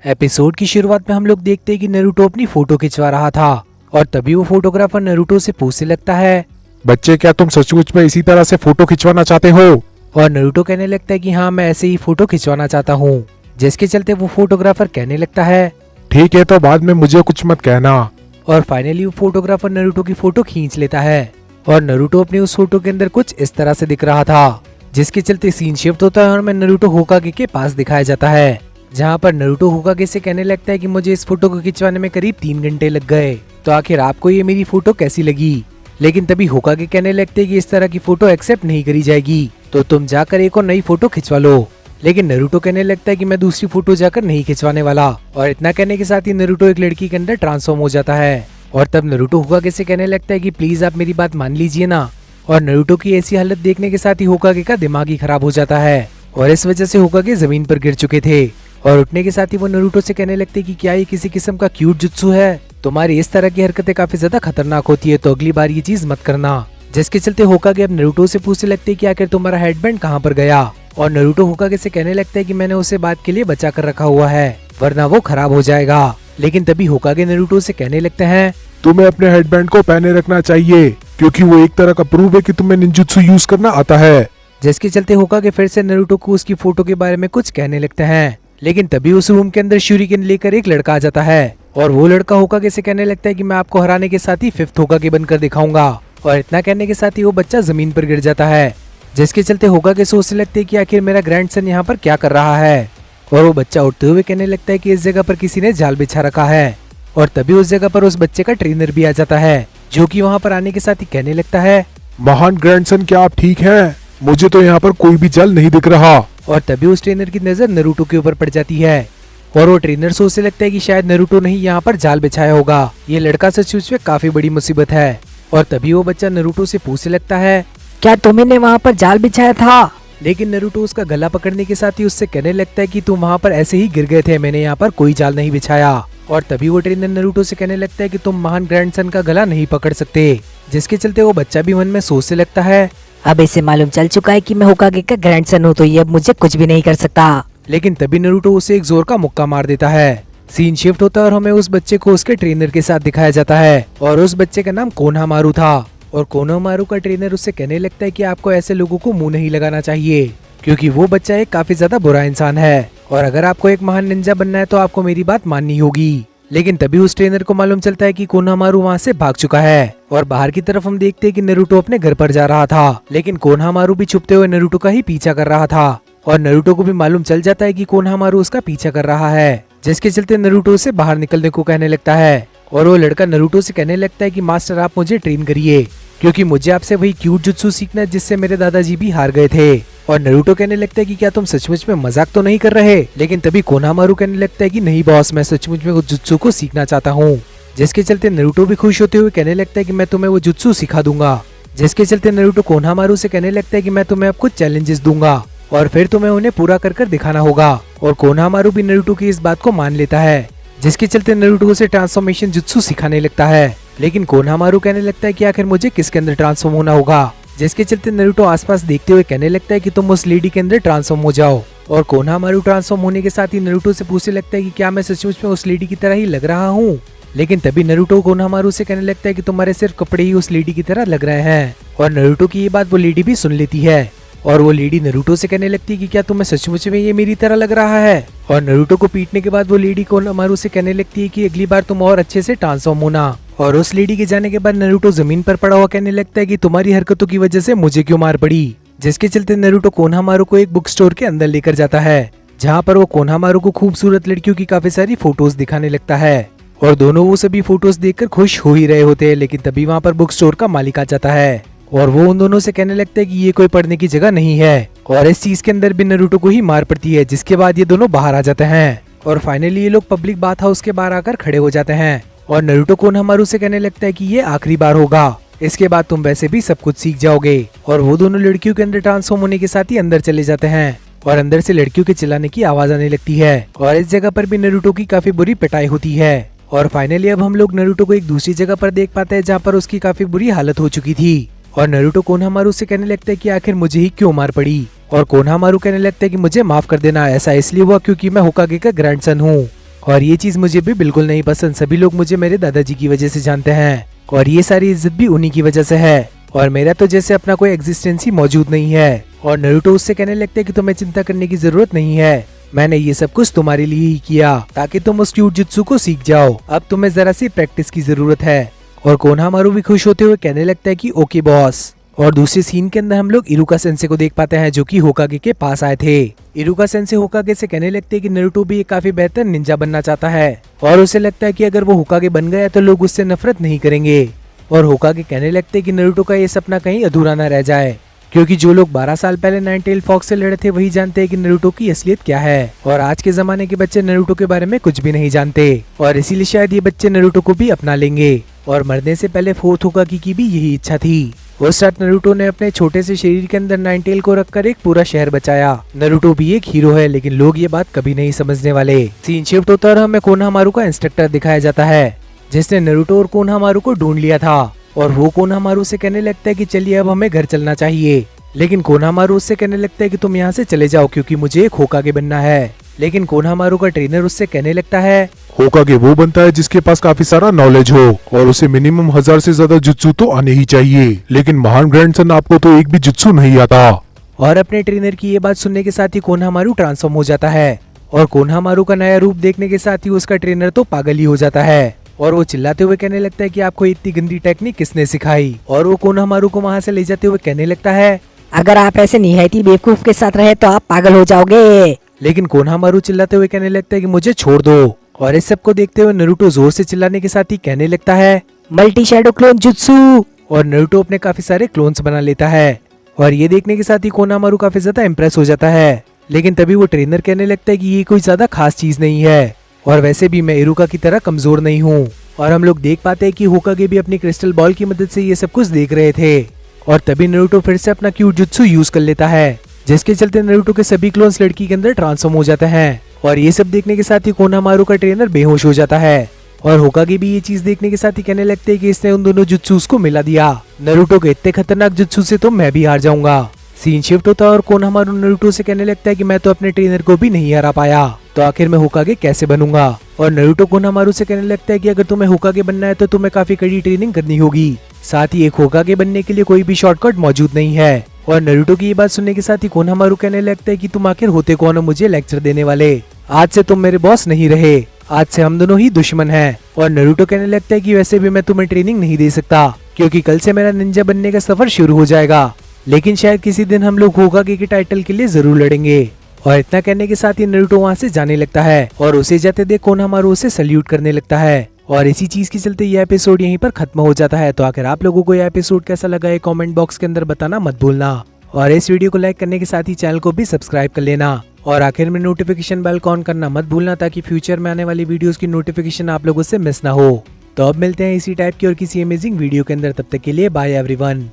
Episode की शुरुआत में हम लोग देखते हैं कि नारुतो अपनी फोटो खिंचवा रहा था और तभी वो फोटोग्राफर नारुतो से पूछने लगता है, बच्चे क्या तुम सचमुच में इसी तरह से फोटो खिंचवाना चाहते हो? और नारुतो कहने लगता है कि हाँ मैं ऐसे ही फोटो खिंचवाना चाहता हूँ। जिसके चलते वो फोटोग्राफर कहने लगता है, ठीक है तो बाद में मुझे कुछ मत कहना। और फाइनली वो फोटोग्राफर नारुतो की फोटो खींच लेता है और नारुतो अपनी उस फोटो के अंदर कुछ इस तरह से दिख रहा था। जिसके चलते सीन शिफ्ट होता है और हमें नारुतो होकागे के पास दिखाया जाता है, जहाँ पर नारुतो होकागे से कहने लगता है कि मुझे इस फोटो को खिंचवाने में करीब 3 घंटे लग गए, तो आखिर आपको ये मेरी फोटो कैसी लगी? लेकिन तभी होकागे कहने लगते हैं कि इस तरह की फोटो एक्सेप्ट नहीं करी जाएगी, तो तुम जाकर एक और नई फोटो खिंचवा लो। लेकिन नारुतो कहने लगता है कि मैं दूसरी फोटो जाकर नहीं खिंचवाने वाला, और इतना कहने के साथ ही नारुतो एक लड़की के अंदर ट्रांसफॉर्म हो जाता है। और तब नारुतो होकागे से कहने लगता है कि प्लीज आप मेरी बात मान लीजिए ना। और नारुतो की ऐसी हालत देखने के साथ ही होकागे का दिमाग ही खराब हो जाता है और इस वजह से होकागे जमीन पर गिर चुके थे। और उठने के साथ ही वो नारुतो से कहने लगते कि क्या ये किसी किस्म का क्यूट जुत्सु है? तुम्हारी इस तरह की हरकतें काफी ज्यादा खतरनाक होती है, तो अगली बार ये चीज मत करना। जिसके चलते होकागे अब नारुतो से पूछने लगते कि आखिर तुम्हारा हेडबैंड कहाँ पर गया? और नारुतो होकागे से कहने लगता है कि मैंने उसे बात के लिए बचा कर रखा हुआ है, वरना वो खराब हो जाएगा। लेकिन तभी होकागे नारुतो से कहने लगते हैं, तुम्हें अपने हेडबैंड को पहने रखना चाहिए, क्योंकि वो एक तरह का प्रूफ है कि तुम्हें निंजुत्सु यूज करना आता है। जिसके चलते होकागे फिर से नारुतो को उसकी फोटो के बारे में कुछ कहने लगते हैं। लेकिन तभी उस रूम के अंदर शूरिकेन लेकर एक लड़का आ जाता है और वो लड़का होकागे से कहने लगता है कि मैं आपको हराने के साथ ही 5th होकागे बनकर दिखाऊंगा। और इतना कहने के साथ ही वो बच्चा जमीन पर गिर जाता है। जिसके चलते होकागे सोचने लगते हैं कि आखिर मेरा ग्रैंडसन यहाँ पर क्या कर रहा है। और वो बच्चा उठते हुए कहने लगता है कि इस जगह पर किसी ने जाल बिछा रखा है। और तभी उस जगह पर उस बच्चे का ट्रेनर भी आ जाता है, जो कि वहाँ पर आने के साथ ही कहने लगता है, महान ग्रैंडसन क्या आप ठीक हैं? मुझे तो यहाँ पर कोई भी जाल नहीं दिख रहा। और तभी उस ट्रेनर की नजर नारुतो के ऊपर पड़ जाती है और वो ट्रेनर सोचने लगता है कि शायद नारुतो ने ही यहाँ पर जाल बिछाया होगा, ये लड़का सचमुच में काफी बड़ी मुसीबत है। और तभी वो बच्चा नारुतो से पूछने लगता है, क्या तुमने वहाँ पर जाल बिछाया था? लेकिन नारुतो उसका गला पकड़ने के साथ ही उससे कहने लगता है कि तुम वहाँ पर ऐसे ही गिर गए थे, मैंने यहाँ पर कोई जाल नहीं बिछाया। और तभी वो ट्रेनर नारुतो से कहने लगता है कि तुम महान ग्रैंडसन का गला नहीं पकड़ सकते। जिसके चलते वो बच्चा भी मन में सोचने लगता है, अब इसे मालूम चल चुका है कि मैं होकागे का ग्रैंडसन हूँ, तो ये अब मुझे कुछ भी नहीं कर सकता। लेकिन तभी नारुतो उसे एक जोर का मुक्का मार देता है। सीन शिफ्ट होता है और हमें उस बच्चे को उसके ट्रेनर के साथ दिखाया जाता है और उस बच्चे का नाम कोनोहामारू था। और कोनोहामारू का ट्रेनर उससे कहने लगता है कि आपको ऐसे लोगों को मुंह नहीं लगाना चाहिए, क्योंकि वो बच्चा एक काफी ज्यादा बुरा इंसान है और अगर आपको एक महान निंजा बनना है तो आपको मेरी बात माननी होगी। लेकिन तभी उस ट्रेनर को मालूम चलता है कि कोनोहामारू वहाँ से भाग चुका है और बाहर की तरफ हम देखते हैं कि नारुतो अपने घर पर जा रहा था, लेकिन कोनोहामारू भी छुपते हुए नारुतो का ही पीछा कर रहा था। और नारुतो को भी मालूम चल जाता है कि कोनोहामारू उसका पीछा कर रहा है, जिसके चलते नारुतो से बाहर निकलने को कहने लगता है। और वो लड़का नारुतो से कहने लगता है कि मास्टर आप मुझे ट्रेन करिए, क्योंकि मुझे आपसे वही क्यूट जुत्सु सीखना है जिससे मेरे दादाजी भी हार गए थे। और नारुतो कहने लगता है कि क्या तुम सचमुच में मजाक तो नहीं कर रहे? लेकिन तभी कोनोहामारू कहने लगता है कि नहीं बॉस, मैं सचमुच में वो जुत्सु को सीखना चाहता हूँ। जिसके चलते नारुतो भी खुश होते हुए कहने लगता है कि मैं तुम्हें वो जुत्सु सिखा दूंगा। जिसके चलते नारुतो कोनोहामारू से कहने लगता है कि मैं तुम्हें अब कुछ चैलेंजेस दूंगा और फिर तुम्हें उन्हें पूरा कर दिखाना होगा। और कोनोहामारू भी नारुतो की इस बात को मान लेता है, जिसके चलते नारुतो उसे ट्रांसफॉर्मेशन जुत्सु सिखाने लगता है। लेकिन कोनोहामारू कहने लगता है कि आखिर मुझे किसके अंदर ट्रांसफॉर्म होना होगा। जिसके चलते नारुतो आसपास देखते हुए कहने लगता है कि तुम उस लेडी के अंदर ट्रांसफॉर्म हो जाओ। और कोनोहामारू ट्रांसफॉर्म होने के साथ ही नारुतो से पूछने लगता है कि क्या मैं सचमुच में उस लेडी की तरह ही लग रहा हूँ? लेकिन तभी नारुतो कोनोहामारू से कहने लगता है कि तुम्हारे सिर्फ कपड़े ही उस लेडी की तरह लग रहे हैं। और नारुतो की ये बात वो लेडी भी सुन लेती है और वो लेडी नारुतो से कहने लगती है कि क्या तुम्हें सचमुच में ये मेरी तरह लग रहा है? और नारुतो को पीटने के बाद वो लेडी कोनोहामारू से कहने लगती है कि अगली बार तुम और अच्छे से ट्रांसफॉर्म होना। और उस लेडी के जाने के बाद नारुतो जमीन पर पड़ा हुआ कहने लगता है कि तुम्हारी हरकतों की वजह से मुझे क्यों मार पड़ी। जिसके चलते नारुतो कोनोहामारू को एक बुक स्टोर के अंदर लेकर जाता है, जहाँ पर वो कोनोहामारू को खूबसूरत लड़कियों की काफी सारी फोटोज दिखाने लगता है। और दोनों वो सभी फोटोज देखकर खुश हो ही रहे होते हैं, लेकिन तभी वहाँ पर बुक स्टोर का मालिक आ जाता है और वो उन दोनों से कहने लगता है कि ये कोई पढ़ने की जगह नहीं है। और इस चीज के अंदर भी नारुतो को ही मार पड़ती है, जिसके बाद ये दोनों बाहर आ जाते हैं और फाइनली ये लोग पब्लिक बाथ हाउस के बाहर आकर खड़े हो जाते हैं। और नारुतो कोनोहामारू से कहने लगता है कि ये आखिरी बार होगा, इसके बाद तुम वैसे भी सब कुछ सीख जाओगे। और वो दोनों लड़कियों के अंदर ट्रांसफॉर्म होने के साथ ही अंदर चले जाते हैं और अंदर से लड़कियों के चिल्लाने की आवाज आने लगती है। और इस जगह पर भी नारुतो की काफी बुरी पिटाई होती है। और फाइनली अब हम लोग नारुतो को एक दूसरी जगह पर देख पाते हैं, जहाँ पर उसकी काफी बुरी हालत हो चुकी थी। और नारुतो कोनोहामारू से कहने लगता है कि आखिर मुझे ही क्यों मार पड़ी। और कोनोहामारू कहने लगता है कि मुझे माफ कर देना, ऐसा इसलिए हुआ क्योंकि मैं होकागे का ग्रैंडसन हूँ। और ये चीज मुझे भी बिल्कुल नहीं पसंद। सभी लोग मुझे मेरे दादाजी की वजह से जानते हैं और ये सारी इज्जत भी उन्हीं की वजह से है और मेरा तो जैसे अपना कोई एग्जिस्टेंस ही मौजूद नहीं है। और नारुतो उससे कहने लगते हैं कि तुम्हें चिंता करने की जरूरत नहीं है, मैंने ये सब कुछ तुम्हारे लिए ही किया ताकि तुम उस क्यूट जुत्सु को सीख जाओ। अब तुम्हें जरा सी प्रैक्टिस की जरूरत है। और कोनोहामारू भी खुश होते हुए कहने लगता है कि ओके बॉस। और दूसरे सीन के अंदर हम लोग इरुका सेंसे को देख पाते हैं जो कि होकागे के पास आए थे। इरुका सेंसे होकागे से कहने लगते हैं कि नारुतो भी एक काफी बेहतर निंजा बनना चाहता है और उसे लगता है कि अगर वो होकागे बन गया तो लोग उससे नफरत नहीं करेंगे। और होकागे कहने लगते हैं कि नारुतो का ये सपना कहीं अधूरा न रह जाए, क्योंकि जो लोग 12 साल पहले नाइन टेल फॉक्स से लड़े थे वही जानते हैं कि नारुतो की असलियत क्या है। और आज के जमाने के बच्चे नारुतो के बारे में कुछ भी नहीं जानते और इसीलिए शायद ये बच्चे नारुतो को भी अपना लेंगे। और मरने से पहले फोर्थ होकागे की भी यही इच्छा थी। उस रात नारुतो ने अपने छोटे से शरीर के अंदर नाइन टेल को रखकर एक पूरा शहर बचाया। नारुतो भी एक हीरो है, लेकिन लोग ये बात कभी नहीं समझने वाले। सीन शिफ्ट होता है और हमें कोनोहामारू का इंस्ट्रक्टर दिखाया जाता है जिसने नारुतो और कोनोहामारू को ढूंढ लिया था। और वो कोनोहामारू से कहने लगता है कि चलिए अब हमें घर चलना चाहिए, लेकिन कोनोहामारू उससे कहने लगता है कि तुम यहाँ से चले जाओ क्योंकि मुझे एक होकागे बनना है। लेकिन कोनोहामारू का ट्रेनर उससे कहने लगता है होकागे वो बनता है जिसके पास काफी सारा नॉलेज हो और उसे मिनिमम 1000 से ज्यादा जुत्सु तो आने ही चाहिए, लेकिन महान ग्रैंडसन आपको तो एक भी जुत्सु नहीं आता। और अपने ट्रेनर की ये बात सुनने के साथ ही कोनोहामारू ट्रांसफॉर्म हो जाता है और कोनोहामारू का नया रूप देखने के साथ ही उसका ट्रेनर तो पागल ही हो जाता है और वो चिल्लाते हुए कहने लगता है कि आपको इतनी गंदी टेक्निक किसने सिखाई। और वो कोनोहामारू को वहाँ से ले जाते हुए कहने लगता है अगर आप ऐसे निहायती बेवकूफ के साथ रहे तो आप पागल हो जाओगे। लेकिन कोनोहामारू चिल्लाते हुए कहने लगता है कि मुझे छोड़ दो। और इस सब को देखते हुए नारुतो जोर से चिल्लाने के साथ ही कहने लगता है मल्टी शैडो क्लोन जुत्सु। और नारुतो अपने काफी सारे क्लोन्स बना लेता है और ये देखने के साथ ही कोनोहामारू काफी ज्यादा इम्प्रेस हो जाता है। लेकिन तभी वो ट्रेनर कहने लगता है कि ये कोई ज्यादा खास चीज नहीं है और वैसे भी मैं इरुका की तरह कमजोर नहीं हूँ। और हम लोग देख पाते हैं कि होकागे भी अपनी क्रिस्टल बॉल की मदद से ये सब कुछ देख रहे थे। और तभी नारुतो फिर से अपना क्यूट जुत्सु यूज कर लेता है जिसके चलते नारुतो के सभी क्लोन्स लड़की के अंदर ट्रांसफॉर्म हो जाते हैं। और ये सब देखने के साथ ही कोनोहामारू का ट्रेनर बेहोश हो जाता है और होकागे भी ये चीज देखने के साथ ही कहने लगते हैं कि इसने उन दोनों जुत्सुस को मिला दिया। नारुतो के इतने खतरनाक जुत्सु से तो मैं भी हार जाऊंगा। सीन शिफ्ट होता है और कोनोहामारू नारुतो से कहने लगता है कि मैं तो अपने ट्रेनर को भी नहीं हरा पाया, तो आखिर मैं होकागे कैसे बनूंगा। और नारुतो कोनोहामारू से कहने लगता है कि अगर तुम्हें होकागे बनना है तो तुम्हें काफी कड़ी ट्रेनिंग करनी होगी, साथ ही एक होकागे बनने के लिए कोई भी शॉर्टकट मौजूद नहीं है। और नारुतो की ये बात सुनने के साथ ही कोनोहामारू कहने लगता है कि तुम आखिर होते कौन हो मुझे लेक्चर देने वाले, आज से तुम मेरे बॉस नहीं रहे, आज से हम दोनों ही दुश्मन हैं। और नारुतो कहने लगता है कि वैसे भी मैं तुम्हें ट्रेनिंग नहीं दे सकता क्योंकि कल से मेरा निंजा बनने का सफर शुरू हो जाएगा, लेकिन शायद किसी दिन हम लोग होकागे के टाइटल के लिए जरूर लड़ेंगे। और इतना कहने के साथ ही नारुतो वहाँ से जाने लगता है और उसे जाते देख कोनोहामारू उसे सल्यूट करने लगता है। और इसी चीज के चलते यह एपिसोड यहीं पर खत्म हो जाता है। तो आखिर आप लोगों को यह एपिसोड कैसा लगा है कमेंट बॉक्स के अंदर बताना मत भूलना और इस वीडियो को लाइक करने के साथ ही चैनल को भी सब्सक्राइब कर लेना और आखिर में नोटिफिकेशन बेल ऑन करना मत भूलना ताकि फ्यूचर में आने वाली वीडियोस की नोटिफिकेशन आप लोगों से मिस ना हो। तो अब मिलते हैं इसी टाइप की और किसी अमेजिंग वीडियो के अंदर, तब तक के लिए बाय एवरीवन।